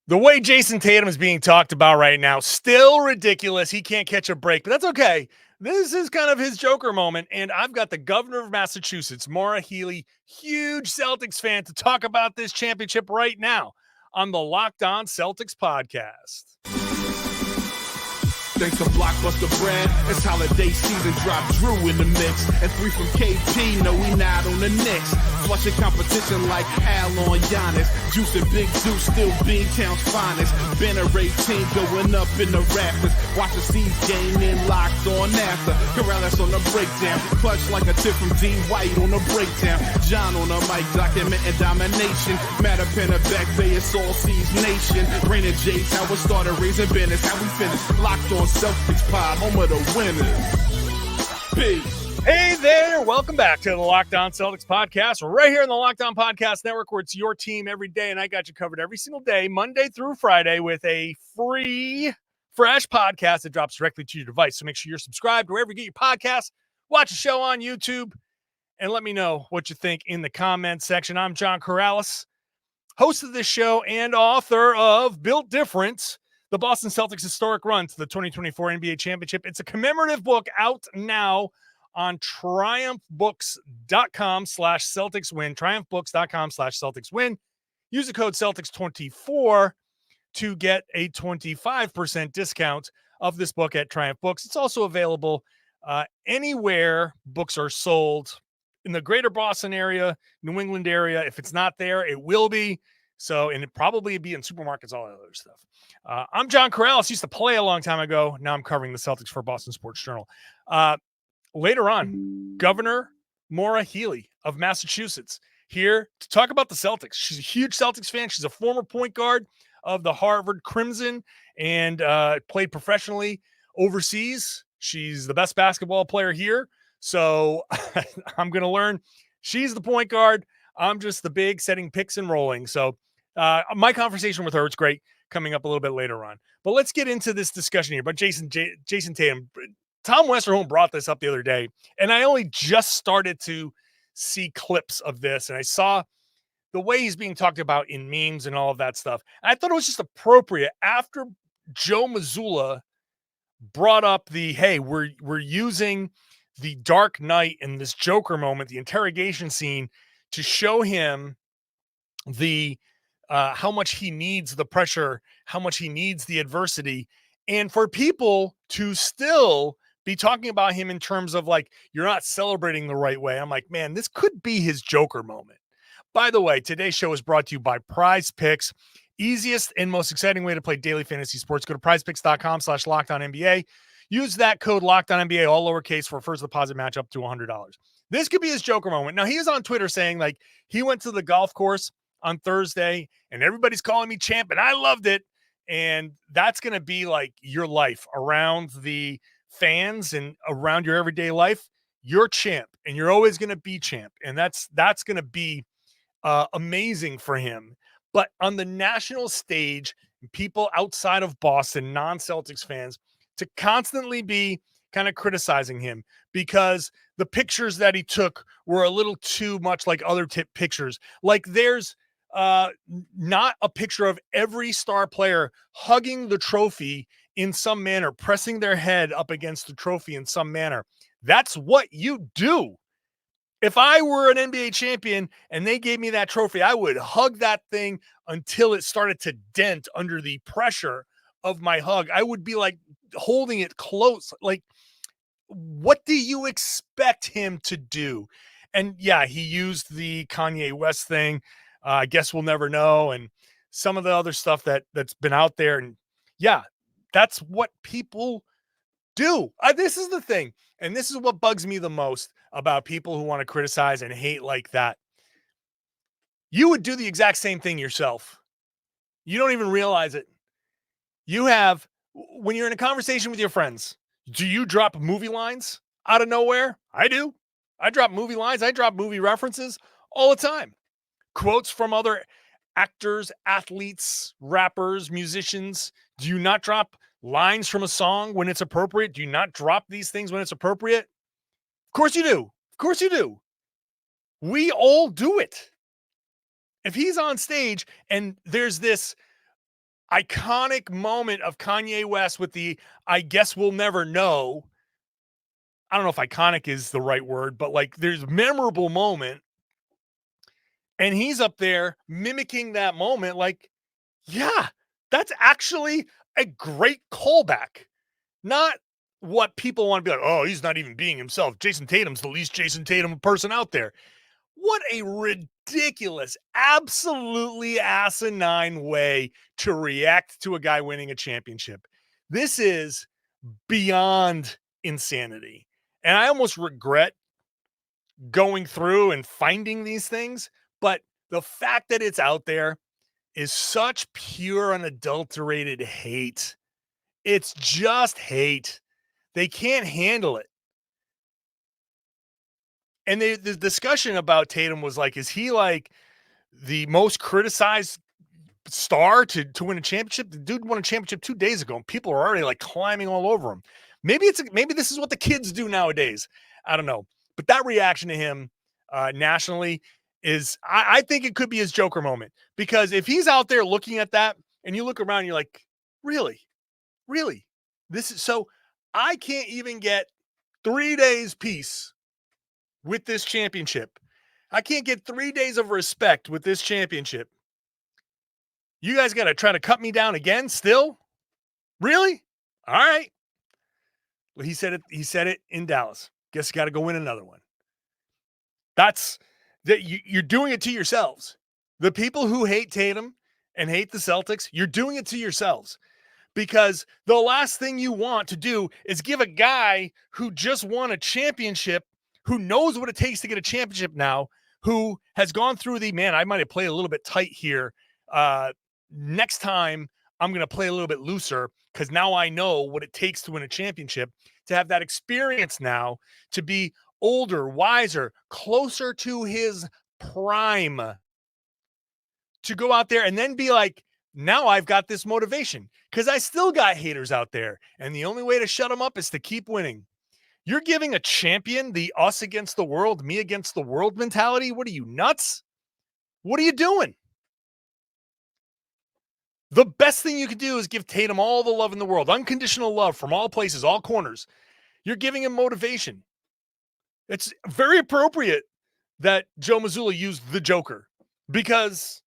The way Jayson Tatum is being talked about right now, still ridiculous. He can't catch a break, but that's okay. This is kind of his Joker moment, and I've got the governor of Massachusetts, Maura Healey, huge Celtics fan, to talk about this championship right now on the Locked On Celtics podcast. Thanks to Blockbuster Brand, it's holiday season, drop Drew in the mix. And 3 from KP, no we not on the Knicks. Flushing competition like Al on Giannis. Juice and Big Deuce, still Beantown's finest. Banner 18 going up in the rafters. Watch the C's game in locked on after. Karalis on the breakdown, clutch like a tip from D. White on the breakdown. John on the mic, documenting domination. Matter pen a back bay, it's all C's nation. Rain and Jace, how we started raising business, how we finish. Locked on Celtics pod, home of the winners. Peace. Hey there, welcome back to the Locked On Celtics podcast, right here on the Locked On Podcast Network, where it's your team every day, and I got you covered every single day, Monday through Friday, with a free, fresh podcast that drops directly to your device. So make sure you're subscribed wherever you get your podcasts, watch the show on YouTube, and let me know what you think in the comments section. I'm John Karalis, host of this show and author of Built Different, the Boston Celtics' historic run to the 2024 NBA Championship. It's a commemorative book out now on triumphbooks.com/CelticsWin, triumphbooks.com/CelticsWin. Use the code Celtics24 to get a 25% discount of this book at Triumph Books. It's also available anywhere books are sold in the greater Boston area, New England area. If it's not there, it will be. So, and it probably be in supermarkets, all that other stuff. I'm John Karalis. Used to play a long time ago. Now I'm covering the Celtics for Boston Sports Journal. Later on, Governor Maura Healey of Massachusetts here to talk about the Celtics. She's a huge Celtics fan. She's a former point guard of the Harvard Crimson and played professionally overseas. She's the best basketball player here. So I'm going to learn. She's the point guard. I'm just the big setting picks and rolling. So my conversation with her, it's great, coming up a little bit later on. But let's get into this discussion here. But Jayson Tatum, Tom Westerholm brought this up the other day, and I only just started to see clips of this, and I saw the way he's being talked about in memes and all of that stuff. And I thought it was just appropriate after Joe Mazzulla brought up the, hey, we're using the Dark Knight and this Joker moment, the interrogation scene, to show him the how much he needs the pressure, how much he needs the adversity, and for people to still be talking about him in terms of like, you're not celebrating the right way. I'm like, man, this could be his Joker moment. By the way, today's show is brought to you by Prize Picks. Easiest and most exciting way to play daily fantasy sports. Go to prizepicks.com/LockedOnNBA. Use that code LockedOnNBA, all lowercase, for a first deposit match up to $100. This could be his Joker moment. Now, he is on Twitter saying, like, he went to the golf course on Thursday, and everybody's calling me champ, and I loved it. And that's going to be, like, your life around the fans and around your everyday life. You're champ, and you're always going to be champ. And that's going to be amazing for him. But on the national stage, people outside of Boston, non-Celtics fans, to constantly be kind of criticizing him because the pictures that he took were a little too much like other pictures. Like there's not a picture of every star player hugging the trophy in some manner, pressing their head up against the trophy in some manner. That's what you do. If I were an NBA champion and they gave me that trophy, I would hug that thing until it started to dent under the pressure of my hug. I would be like holding it close. Like, what do you expect him to do? And yeah, he used the Kanye West thing. I guess we'll never know. And some of the other stuff that's been out there. And yeah, that's what people do. This is the thing. And this is what bugs me the most about people who want to criticize and hate like that. You would do the exact same thing yourself. You don't even realize it. You have, when you're in a conversation with your friends, do you drop movie lines out of nowhere? I do. I drop movie lines. I drop movie references all the time. Quotes from other actors, athletes, rappers, musicians. Do you not drop lines from a song when it's appropriate? Do you not drop these things when it's appropriate? Of course you do. Of course you do. We all do it. If he's on stage and there's this iconic moment of Kanye West with the "I guess we'll never know." I don't know if iconic is the right word, but like there's memorable moment. And he's up there mimicking that moment. Like, yeah, that's actually a great callback. Not what people want to be like, oh, he's not even being himself. Jayson Tatum's the least Jayson Tatum person out there. What a ridiculous, absolutely asinine way to react to a guy winning a championship. This is beyond insanity. And I almost regret going through and finding these things, but the fact that it's out there is such pure, unadulterated hate. It's just hate. They can't handle it. And the discussion about Tatum was like, is he like the most criticized star to win a championship? The dude won a championship 2 days ago, and people are already like climbing all over him. Maybe this is what the kids do nowadays. I don't know. But that reaction to him nationally is, I think it could be his Joker moment, because if he's out there looking at that and you look around, you're like, really, really, this is so. I can't even get 3 days peace with this championship. I can't get 3 days of respect with this championship. You guys got to try to cut me down again still? Really? All right. Well, he said it in Dallas. Guess you got to go win another one. That's that you're doing it to yourselves. The people who hate Tatum and hate the Celtics, you're doing it to yourselves, because the last thing you want to do is give a guy who just won a championship, who knows what it takes to get a championship now, who has gone through the, man, I might have played a little bit tight here. Next time I'm going to play a little bit looser, because now I know what it takes to win a championship, to have that experience now, to be older, wiser, closer to his prime, to go out there and then be like, now I've got this motivation, because I still got haters out there. And the only way to shut them up is to keep winning. You're giving a champion the us against the world, me against the world mentality. What are you, nuts? What are you doing? The best thing you could do is give Tatum all the love in the world, unconditional love from all places, all corners. You're giving him motivation. It's very appropriate that Joe Mazzulla used the Joker, because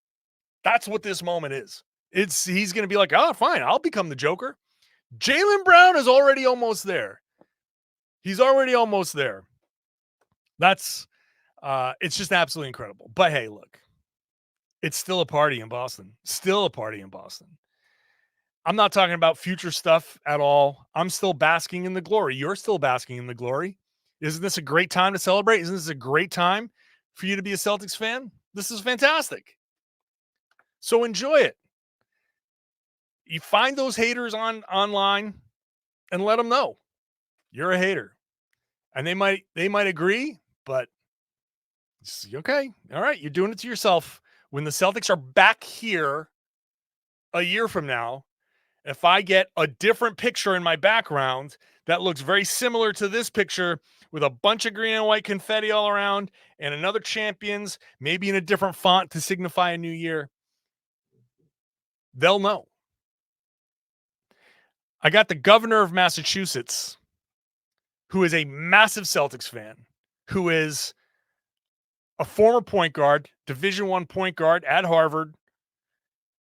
that's what this moment is. He's going to be like, oh, fine, I'll become the Joker. Jaylen Brown is already almost there. He's already almost there. That's it's just absolutely incredible. But hey, look, it's still a party in Boston. Still a party in Boston. I'm not talking about future stuff at all. I'm still basking in the glory. You're still basking in the glory. Isn't this a great time to celebrate? Isn't this a great time for you to be a Celtics fan? This is fantastic. So enjoy it. You find those haters online and let them know you're a hater. And they might agree, but okay. All right. You're doing it to yourself. When the Celtics are back here a year from now, if I get a different picture in my background that looks very similar to this picture, with a bunch of green and white confetti all around and another champions, maybe in a different font to signify a new year, they'll know. I got the governor of Massachusetts, who is a massive Celtics fan, who is a former point guard, Division I point guard at Harvard,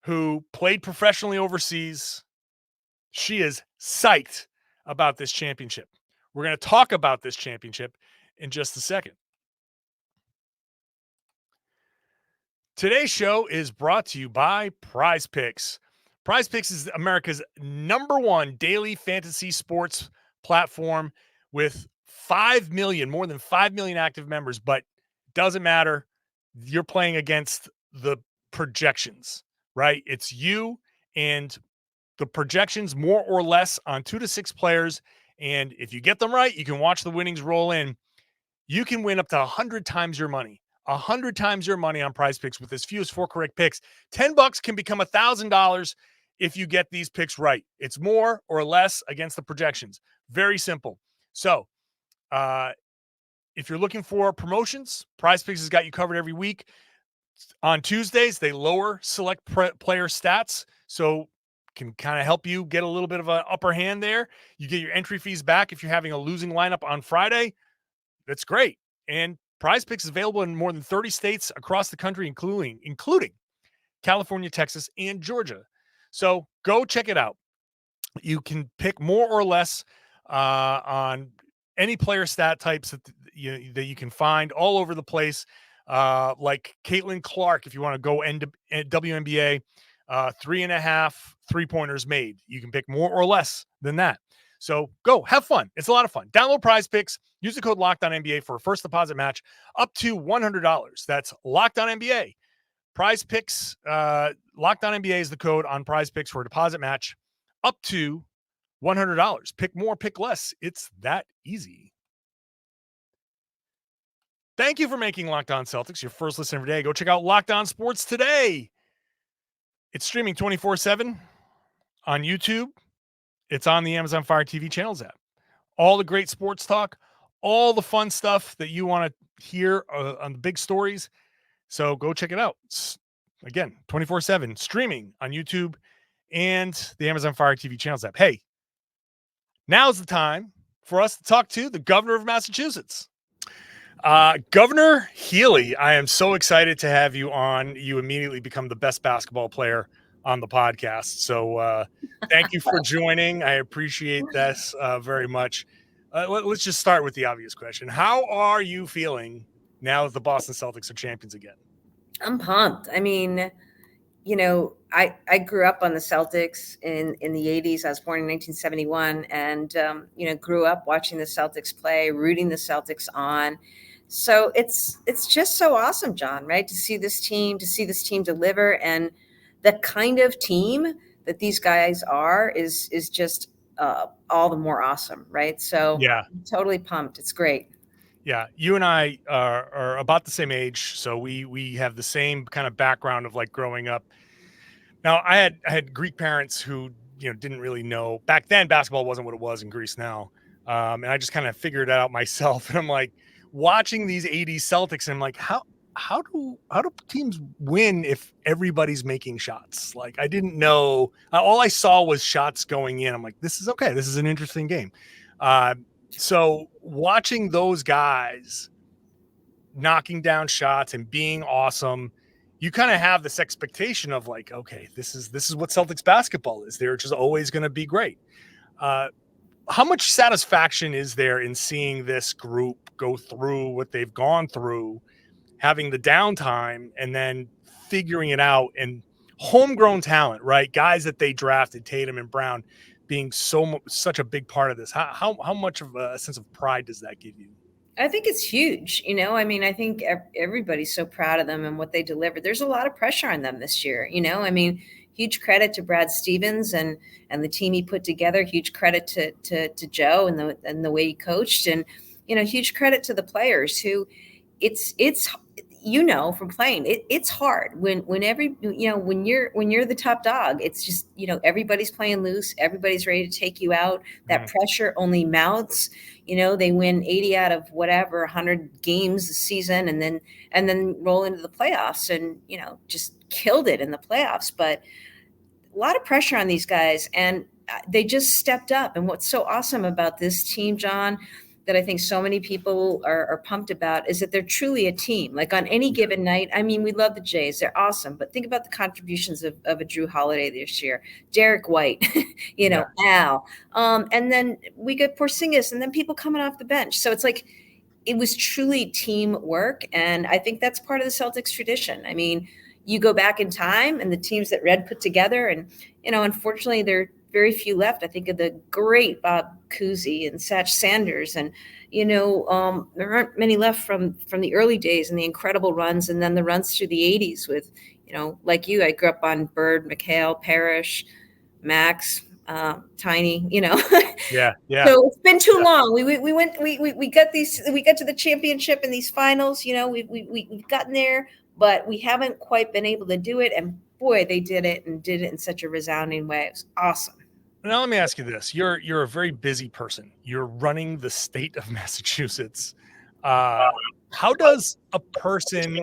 who played professionally overseas. She is psyched about this championship. We're going to talk about this championship in just a second. Today's show is brought to you by Prize Picks. Prize Picks is America's #1 daily fantasy sports platform with more than 5 million active members, but doesn't matter. You're playing against the projections, right? It's you and the projections, more or less, on 2 to 6 players. And if you get them right, you can watch the winnings roll in. You can win up to 100 times your money. 100 times your money on Prize Picks with as few as 4 correct picks. $10 can become $1,000 if you get these picks right. It's more or less against the projections. Very simple. So, if you're looking for promotions, Prize Picks has got you covered every week. On Tuesdays, they lower select player stats. So can kind of help you get a little bit of an upper hand there. You get your entry fees back if you're having a losing lineup on Friday. That's great. And Prize Picks is available in more than 30 states across the country, including California, Texas, and Georgia. So go check it out. You can pick more or less on any player stat types that you can find all over the place. Like Caitlin Clark, if you want to go WNBA, 3.5 3-pointers made. You can pick more or less than that. So go have fun. It's a lot of fun. Download Prize Picks. Use the code LOCKEDONNBA for a first deposit match up to $100. That's LOCKEDONNBA. Prize Picks, Locked On NBA is the code on Prize Picks for a deposit match up to $100. Pick more, pick less. It's that easy. Thank you for making Locked On Celtics your first listen every day. Go check out Locked On Sports today. It's streaming 24/7 on YouTube. It's on the Amazon Fire TV channels app. All the great sports talk, all the fun stuff that you want to hear on the big stories. So go check it out. It's, again, 24/7 streaming on YouTube and the Amazon Fire TV channels app. Hey, now's the time for us to talk to the governor of Massachusetts. Governor Healey, I am so excited to have you on. You immediately become the best basketball player on the podcast. So thank you for joining. I appreciate this very much. Let's just start with the obvious question. How are you feeling now that the Boston Celtics are champions again? I'm pumped. I mean, I grew up on the Celtics in the 80s. I was born in 1971 and, grew up watching the Celtics play, rooting the Celtics on. So it's just so awesome, John, right? To see this team deliver, and the kind of team that these guys are is just all the more awesome, right? So yeah, I'm totally pumped. It's great. Yeah, you and I are about the same age, so we have the same kind of background of like growing up. Now, I had Greek parents who didn't really know back then. Basketball wasn't what it was in Greece now, and I just kind of figured it out myself. And I'm like watching these '80s Celtics, and I'm like, how do teams win if everybody's making shots? Like I didn't know. All I saw was shots going in. I'm like, this is okay. This is an interesting game. So watching those guys knocking down shots and being awesome, you kind of have this expectation of like, okay, this is what Celtics basketball is. They're just always going to be great. How much satisfaction is there in seeing this group go through what they've gone through, having the downtime and then figuring it out, and homegrown talent, right? Guys that they drafted, Tatum and Brown, being such a big part of this. How much of a sense of pride does that give you? I think it's huge. I mean, I think everybody's so proud of them and what they delivered. There's a lot of pressure on them this year. I mean, huge credit to Brad Stevens and the team he put together. Huge credit to Joe and the way he coached, and huge credit to the players who it's from playing, it's hard when you're the top dog. It's just everybody's playing loose, everybody's ready to take you out. That pressure only mounts. They win 80 out of 100 games this season, and then roll into the playoffs and just killed it in the playoffs. But a lot of pressure on these guys, and they just stepped up. And what's so awesome about this team, John, that I think so many people are pumped about, is that they're truly a team. Like on any given night, I mean, we love the Jays. They're awesome. But think about the contributions of a Drew Holiday this year, Derek White, Al. And then we get Porzingis, and then people coming off the bench. So it's like it was truly teamwork. And I think that's part of the Celtics tradition. I mean, you go back in time and the teams that Red put together, and, unfortunately, there are very few left. I think of the great Bob Cousy and Satch Sanders, and there aren't many left from the early days and the incredible runs, and then the runs through the 80s with like you. I grew up on Bird, McHale, Parrish, Max, Tiny. Yeah. So it's been too long. We got to the championship and these finals. We've gotten there, but we haven't quite been able to do it. And boy, they did it in such a resounding way. It was awesome. Now, let me ask you this. You're a very busy person. You're running the state of Massachusetts. How does a person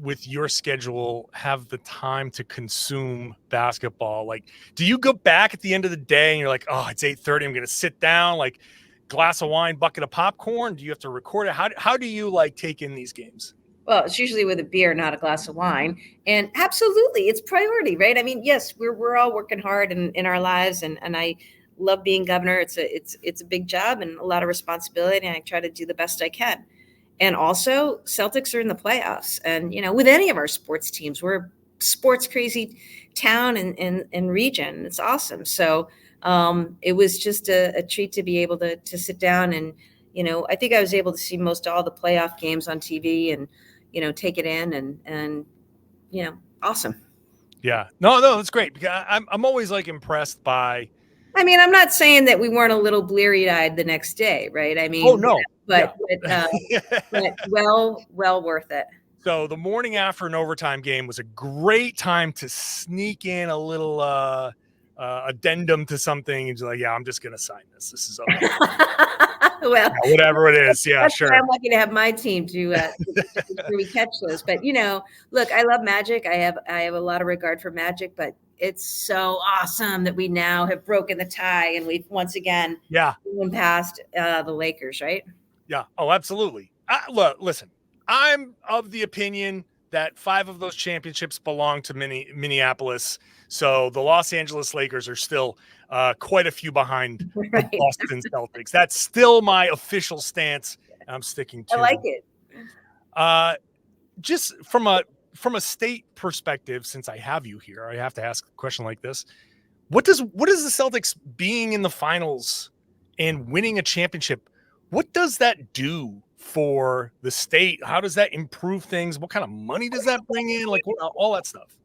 with your schedule have the time to consume basketball? Like, do you go back at the end of the day and you're like, oh, it's 8:30, I'm going to sit down, like glass of wine, bucket of popcorn? Do you have to record it? How do you like take in these games? Well, it's usually with a beer, not a glass of wine. And absolutely, it's priority, right? I mean, yes, we're all working hard in our lives, and I love being governor. It's a big job and a lot of responsibility, and I try to do the best I can. And also, Celtics are in the playoffs, and with any of our sports teams, we're a sports crazy town and region. It's awesome. So it was just a treat to be able to sit down and I think I was able to see most all the playoff games on TV and take it in and awesome. Yeah, no, that's great, because I'm always like impressed by. I mean, I'm not saying that we weren't a little bleary-eyed the next day, right? I mean, oh no, but well worth it. So the morning after an overtime game was a great time to sneak in a little addendum to something and just like, yeah, I'm just gonna sign this. This is okay. Well, yeah, whatever it is, yeah, that's sure. why I'm lucky to have my team to we catch those. But look, I love Magic. I have a lot of regard for Magic, but it's so awesome that we now have broken the tie and we've once again gone past the Lakers, right? Yeah. Oh, absolutely. Look, listen, I'm of the opinion that 5 of those championships belong to Minneapolis. So the Los Angeles Lakers are still quite a few behind the Boston Celtics. That's still my official stance. I'm sticking to. I like it. Just from a state perspective, since I have you here, I have to ask a question like this. What does the Celtics being in the finals and winning a championship, what does that do for the state? How does that improve things? What kind of money does that bring in? Like all that stuff.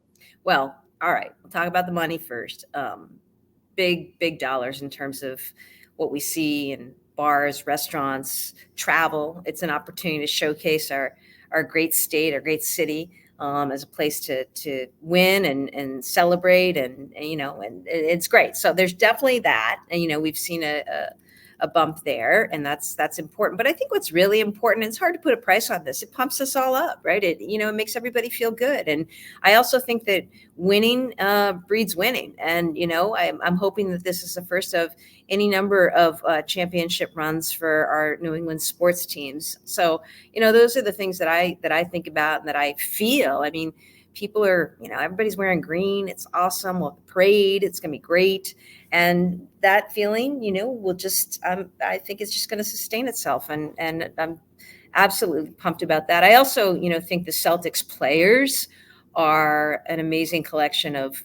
Well, all right. We'll talk about the money first. Big dollars in terms of what we see in bars, restaurants, travel. It's an opportunity to showcase our great state, our great city, as a place to win and celebrate, and it's great. So there's definitely that, and we've seen a bump there, and that's important. But I think what's really important, and it's hard to put a price on this, it pumps us all up, right? It it makes everybody feel good. And I also think that winning breeds winning. And I'm hoping that this is the first of any number of championship runs for our New England sports teams. So those are the things that I think about and that I feel. I mean, people are, everybody's wearing green. It's awesome. We'll have the parade. It's going to be great. And that feeling, will just, I think it's just going to sustain itself. And I'm absolutely pumped about that. I also, think the Celtics players are an amazing collection of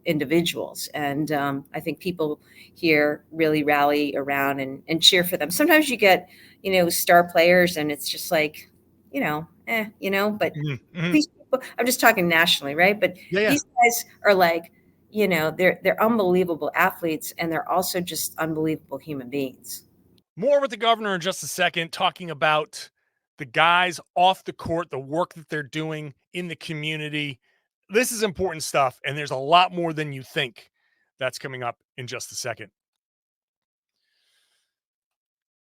individuals. And I think people here really rally around and cheer for them. Sometimes you get, star players and it's just like, but these people, I'm just talking nationally, right? But these guys are like, they're unbelievable athletes, and they're also just unbelievable human beings. More with the governor in just a second, talking about the guys off the court, the work that they're doing in the community. This is important stuff, and there's a lot more than you think. That's coming up in just a second.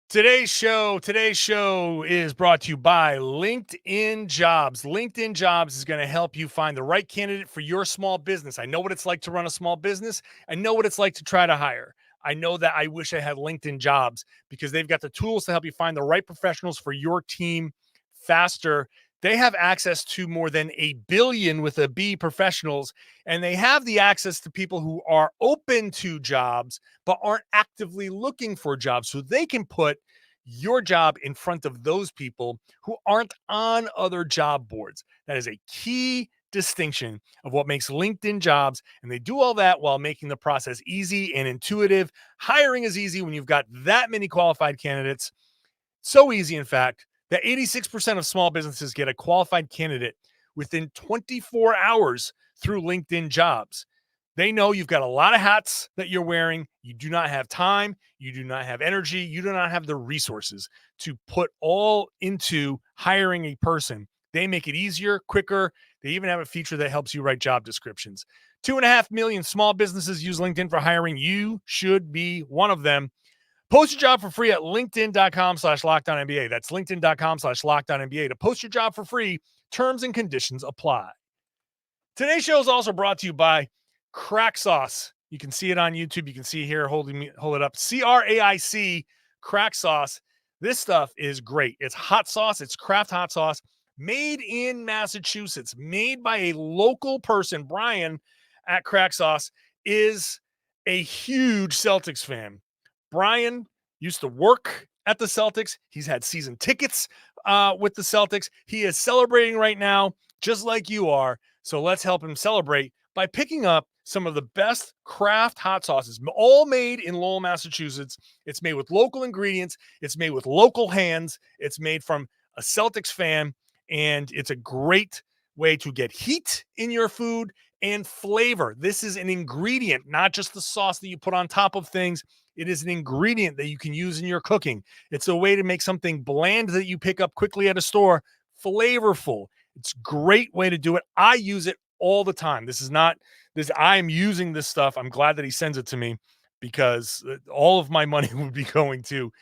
Today's show is brought to you by LinkedIn Jobs. LinkedIn Jobs is going to help you find the right candidate for your small business. I know what it's like to run a small business. I know what it's like to try to hire. I know that I wish I had LinkedIn Jobs because they've got the tools to help you find the right professionals for your team faster. They have access to more than 1 billion with a B professionals, and they have the access to people who are open to jobs but aren't actively looking for jobs, so they can put your job in front of those people who aren't on other job boards. That is a key distinction of what makes LinkedIn Jobs, and they do all that while making the process easy and intuitive. Hiring is easy when you've got that many qualified candidates. So easy, in fact, that 86% of small businesses get a qualified candidate within 24 hours through LinkedIn Jobs. They know you've got a lot of hats that you're wearing. You do not have time. You do not have energy. You do not have the resources to put all into hiring a person. They make it easier, quicker. They even have a feature that helps you write job descriptions. 2.5 million small businesses use LinkedIn for hiring. You should be one of them. Post your job for free at LinkedIn.com/LockedOnNBA. That's LinkedIn.com/LockedOnNBA to post your job for free Terms and conditions apply. Today's show is also brought to you by Crack Sauce. You can see it on YouTube. You can see it here. Hold it up. CRAIC, Crack Sauce. This stuff is great. It's hot sauce. It's craft hot sauce made in Massachusetts, made by a local person. Brian at Crack Sauce is a huge Celtics fan. Brian used to work at the Celtics. He's had season tickets with the Celtics. He is celebrating right now, just like you are. So let's help him celebrate by picking up some of the best craft hot sauces, all made in Lowell, Massachusetts. It's made with local ingredients. It's made with local hands. It's made from a Celtics fan, and it's a great way to get heat in your food and flavor. This is an ingredient, not just the sauce that you put on top of things. It is an ingredient that you can use in your cooking. It's a way to make something bland that you pick up quickly at a store flavorful. It's a great way to do it. I use it all the time. I'm using this stuff. I'm glad that he sends it to me because all of my money would be going to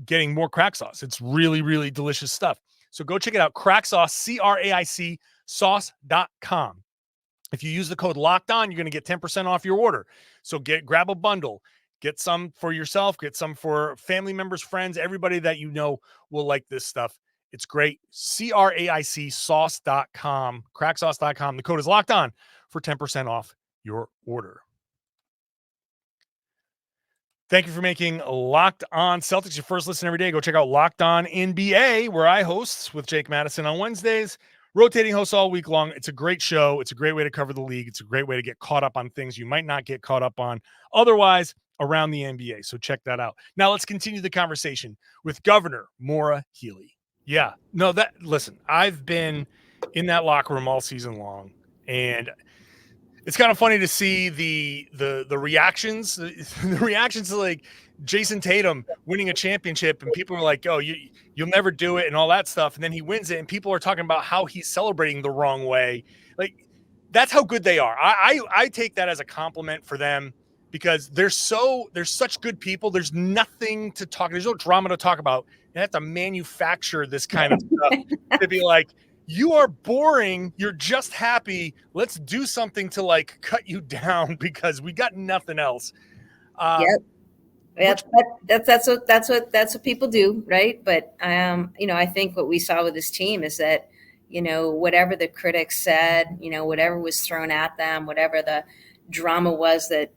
getting more crack sauce. It's really, really delicious stuff. So go check it out. Crack Sauce, CRAIC sauce.com. If you use the code LOCKEDON, you're going to get 10% off your order. So grab a bundle, get some for yourself, get some for family members, friends, everybody that you know will like this stuff. It's great. CRAIC sauce.com, cracksauce.com. The code is locked on for 10% off your order. Thank you for making Locked On Celtics your first listen every day. Go check out Locked On NBA, where I host with Jake Madison on Wednesdays. Rotating hosts all week long. It's a great show. It's a great way to cover the league. It's a great way to get caught up on things you might not get caught up on otherwise around the NBA. So check that out. Now let's continue the conversation with Governor Maura Healey. Yeah, no, listen, I've been in that locker room all season long, and it's kind of funny to see the reactions, the reactions to like Jayson Tatum winning a championship, and people are like, "Oh, you'll never do it," and all that stuff. And then he wins it, and people are talking about how he's celebrating the wrong way. Like, that's how good they are. I take that as a compliment for them because they're such good people. There's nothing to talk. There's no drama to talk about. You have to manufacture this kind of stuff to be like, you are boring. You're just happy. Let's do something to like cut you down because we got nothing else. Yep. That's what people do, right? But I think what we saw with this team is that, whatever the critics said, whatever was thrown at them, whatever the drama was that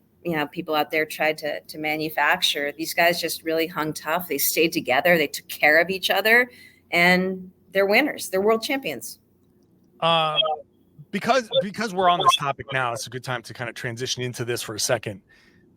people out there tried to manufacture, these guys just really hung tough. They stayed together. They took care of each other, and they're winners. They're world champions. Because we're on this topic now, it's a good time to kind of transition into this for a second.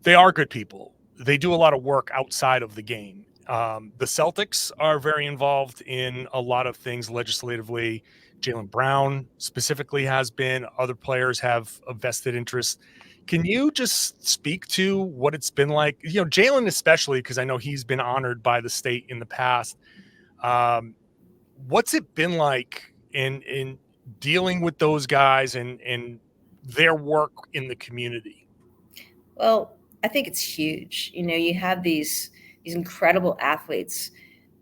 They are good people. They do a lot of work outside of the game. The Celtics are very involved in a lot of things legislatively. Jaylen Brown specifically has been. Other players have a vested interest. Can you just speak to what it's been like? Jaylen especially, because I know he's been honored by the state in the past. What's it been like in dealing with those guys and their work in the community? Well, I think it's huge. You have these incredible athletes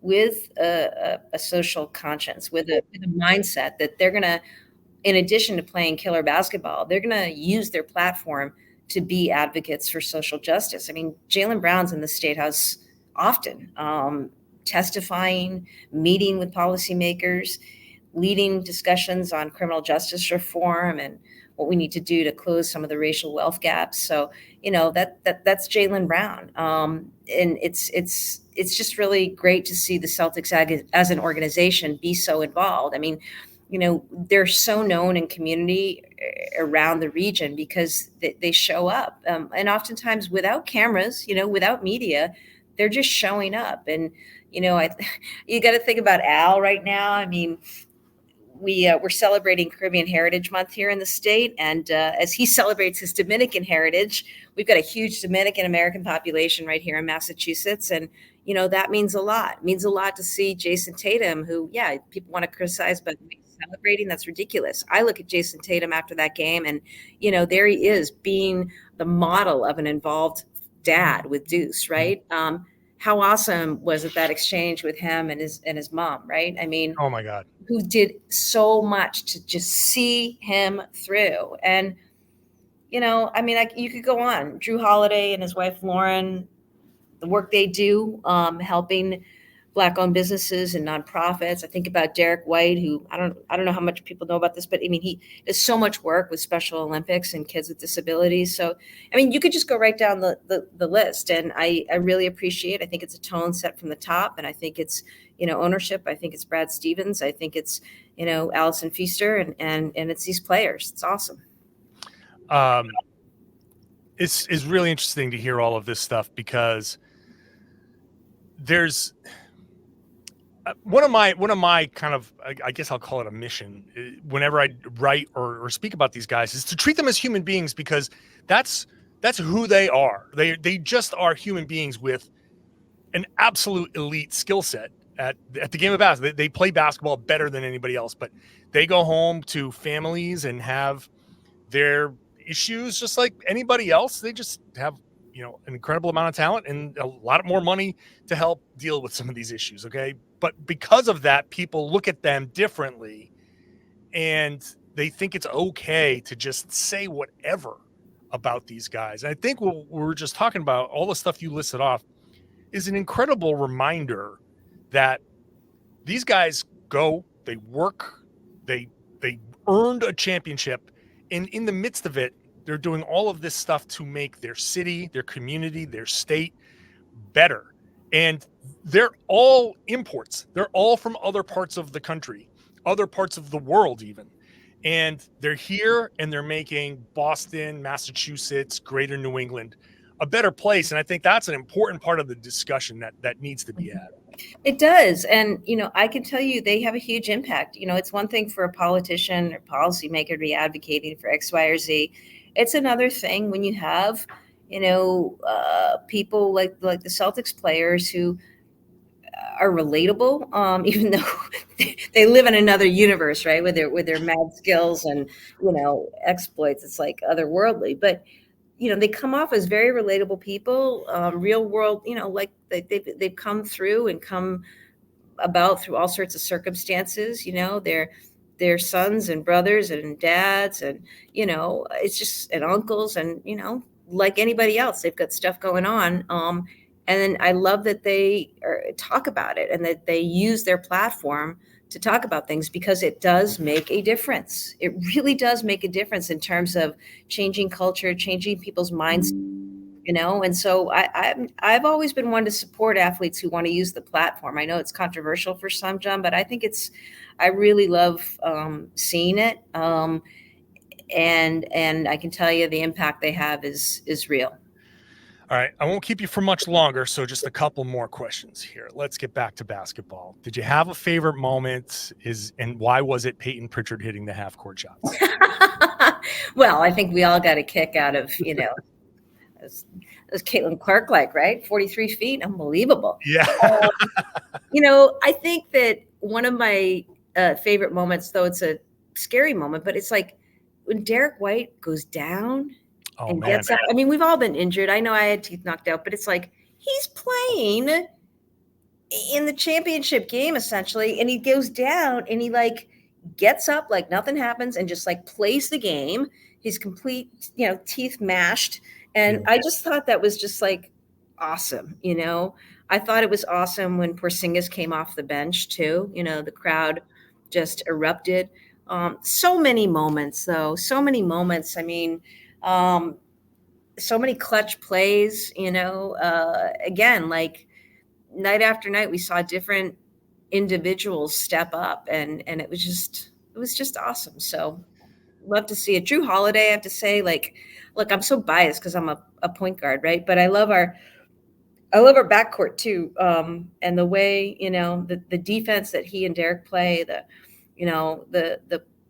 with a social conscience, with a mindset that they're going to, in addition to playing killer basketball, they're going to use their platform to be advocates for social justice. I mean, Jaylen Brown's in the State House often, testifying, meeting with policymakers, leading discussions on criminal justice reform and what we need to do to close some of the racial wealth gaps. So, that's Jaylen Brown. And it's just really great to see the Celtics as an organization be so involved. I mean, they're so known in community around the region because they show up. And oftentimes without cameras, without media, they're just showing up. And, you got to think about Al right now. I mean, we're celebrating Caribbean Heritage Month here in the state. And as he celebrates his Dominican heritage, we've got a huge Dominican American population right here in Massachusetts. And, that means a lot. It means a lot to see Jayson Tatum, who, people want to criticize, but celebrating, that's ridiculous. I look at Jayson Tatum after that game and, there he is being the model of an involved dad with Deuce, right? how awesome was it, that exchange with him and his mom, right? I mean, Oh my God. who did so much to just see him through. And, I mean, you could go on. Drew Holiday and his wife, Lauren, the work they do, helping Black-owned businesses and nonprofits. I think about Derek White, who I don't know how much people know about this, but I mean, he does so much work with Special Olympics and kids with disabilities. So, I mean, you could just go right down the list, and I really appreciate. I think it's a tone set from the top, and I think it's ownership. I think it's Brad Stevens. I think it's Allison Feaster, and it's these players. It's awesome. It's really interesting to hear all of this stuff, because there's one of my kind of, I guess I'll call it a mission, whenever I write or speak about these guys, is to treat them as human beings, because that's who they are. They just are human beings with an absolute elite skill set at the game of basketball. They play basketball better than anybody else, but they go home to families and have their issues just like anybody else. They just have an incredible amount of talent and a lot more money to help deal with some of these issues. Okay. But because of that, people look at them differently, and they think it's okay to just say whatever about these guys. And I think what we're just talking about, all the stuff you listed off, is an incredible reminder that these guys they work, they earned a championship, and in the midst of it, they're doing all of this stuff to make their city, their community, their state better. And they're all imports. They're all from other parts of the country, other parts of the world even. And they're here, and they're making Boston, Massachusetts, greater New England a better place. And I think that's an important part of the discussion that needs to be had. It does. And, I can tell you they have a huge impact. It's one thing for a politician or policymaker to be advocating for X, Y, or Z. It's another thing when you have, people like the Celtics players who are relatable, even though they live in another universe, right? With their mad skills and, exploits. It's like otherworldly, but they come off as very relatable people, real world, like they've come through and come about through all sorts of circumstances. They're sons and brothers and dads, and it's just, and uncles, and like anybody else, they've got stuff going on. And then I love that they talk about it, and that they use their platform to talk about things, because it does make a difference. It really does make a difference in terms of changing culture, changing people's minds, And so I've always been one to support athletes who want to use the platform. I know it's controversial for some, John, but I think I really love seeing it. And I can tell you the impact they have is real. All right. I won't keep you for much longer. So just a couple more questions here. Let's get back to basketball. Did you have a favorite moment? And why was it Peyton Pritchard hitting the half court shots? Well, I think we all got a kick out of, as Caitlin Clark, right? 43 feet. Unbelievable. Yeah. I think that one of my favorite moments, though it's a scary moment, but it's like when Derek White goes down and gets up. I mean, we've all been injured. I know I had teeth knocked out, but it's like he's playing in the championship game essentially, and he goes down and he gets up like nothing happens and just plays the game. He's complete, teeth mashed. And I just thought that was just awesome. I thought it was awesome when Porzingis came off the bench too. The crowd just erupted. So many moments though. So many moments. I mean, so many clutch plays, again, night after night, we saw different individuals step up, and it was just awesome. So love to see it. Drew Holiday, I have to say, look, I'm so biased because I'm a point guard, right? But I love our backcourt too. And the way, the defense that he and Derek play, the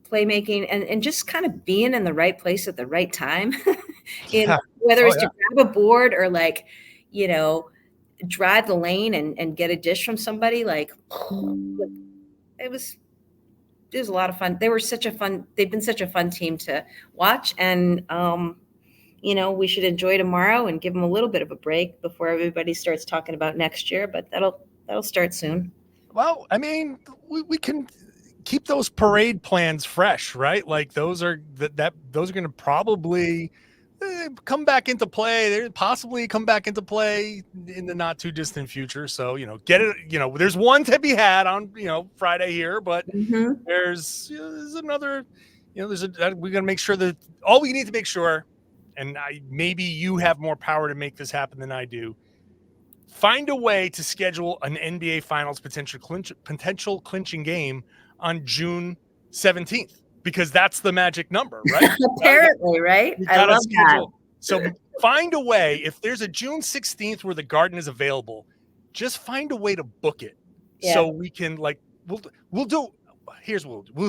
playmaking, and just kind of being in the right place at the right time, whether it's to grab a board or drive the lane and get a dish from somebody. It was a lot of fun. They've been such a fun team to watch. And, we should enjoy tomorrow and give them a little bit of a break before everybody starts talking about next year, but that'll start soon. Well, I mean, we can keep those parade plans fresh, right? Like those are those are going to probably come back into play. They possibly come back into play in the not too distant future. So, get it, there's one to be had on, Friday here, but there's another, we're going to make sure that all we need to make sure, and maybe you have more power to make this happen than I do. Find a way to schedule an NBA Finals potential clinching game on June 17th, because that's the magic number, right? Apparently, right? I love that. So find a way. If there's a June 16th where the Garden is available, just find a way to book it. Yeah. So we can we'll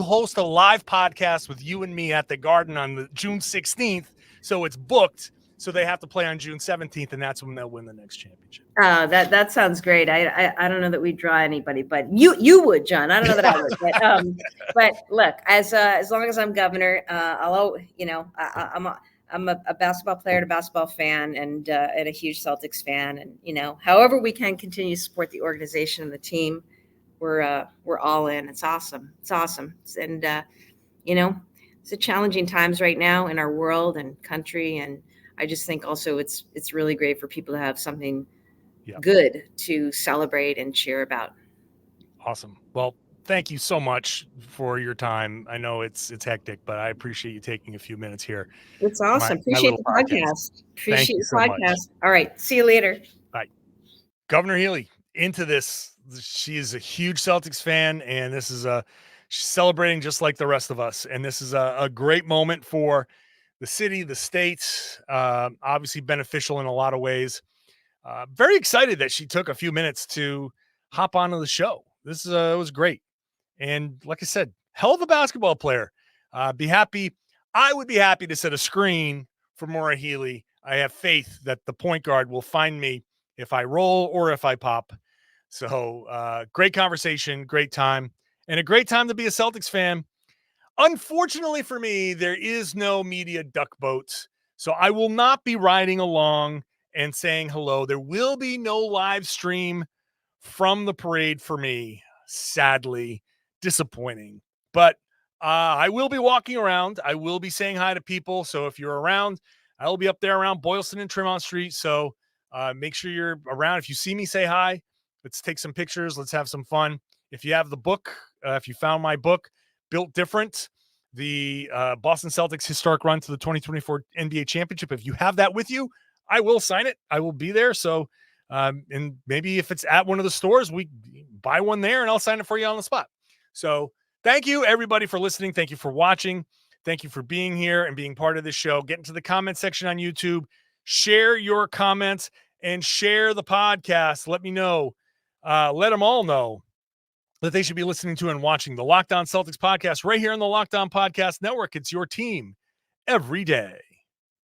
host a live podcast with you and me at the Garden on the June 16th. So it's booked. So they have to play on June 17th, and that's when they'll win the next championship. That sounds great. I don't know that we draw anybody, but you would, John. I don't know that I would. But look, as long as I'm governor, I'm a basketball player and a basketball fan, and a huge Celtics fan, and however we can continue to support the organization and the team, we're all in. It's awesome. And it's a challenging times right now in our world and country, and I just think also it's really great for people to have something good to celebrate and cheer about. Awesome. Well, thank you so much for your time. I know it's hectic, but I appreciate you taking a few minutes here. It's awesome. Appreciate the podcast. Appreciate the podcast. All right. See you later. Bye. Governor Healey into this. She is a huge Celtics fan, and this is she's celebrating just like the rest of us. And this is a great moment for the city, the state, obviously beneficial in a lot of ways. Very excited that she took a few minutes to hop onto the show. This was great. And like I said, hell of a basketball player. I would be happy to set a screen for Maura Healey. I have faith that the point guard will find me if I roll or if I pop. So great conversation, great time, and a great time to be a Celtics fan. Unfortunately for me, there is no media duck boat, so I will not be riding along and saying hello. There will be no live stream from the parade for me, sadly. Disappointing. But I will be walking around. I will be saying hi to people, so if you're around, I will be up there around Boylston and Tremont Street, so make sure you're around. If you see me, say hi. Let's take some pictures. Let's have some fun. If you have the book, if you found my book, Built Different, the Boston Celtics historic run to the 2024 NBA championship. If you have that with you, I will sign it. I will be there. So, and maybe if it's at one of the stores, we buy one there and I'll sign it for you on the spot. So thank you everybody for listening. Thank you for watching. Thank you for being here and being part of this show. Get into the comment section on YouTube, share your comments and share the podcast. Let me know. Let them all know that they should be listening to and watching the Locked On Celtics podcast right here on the Locked On Podcast Network. It's your team every day.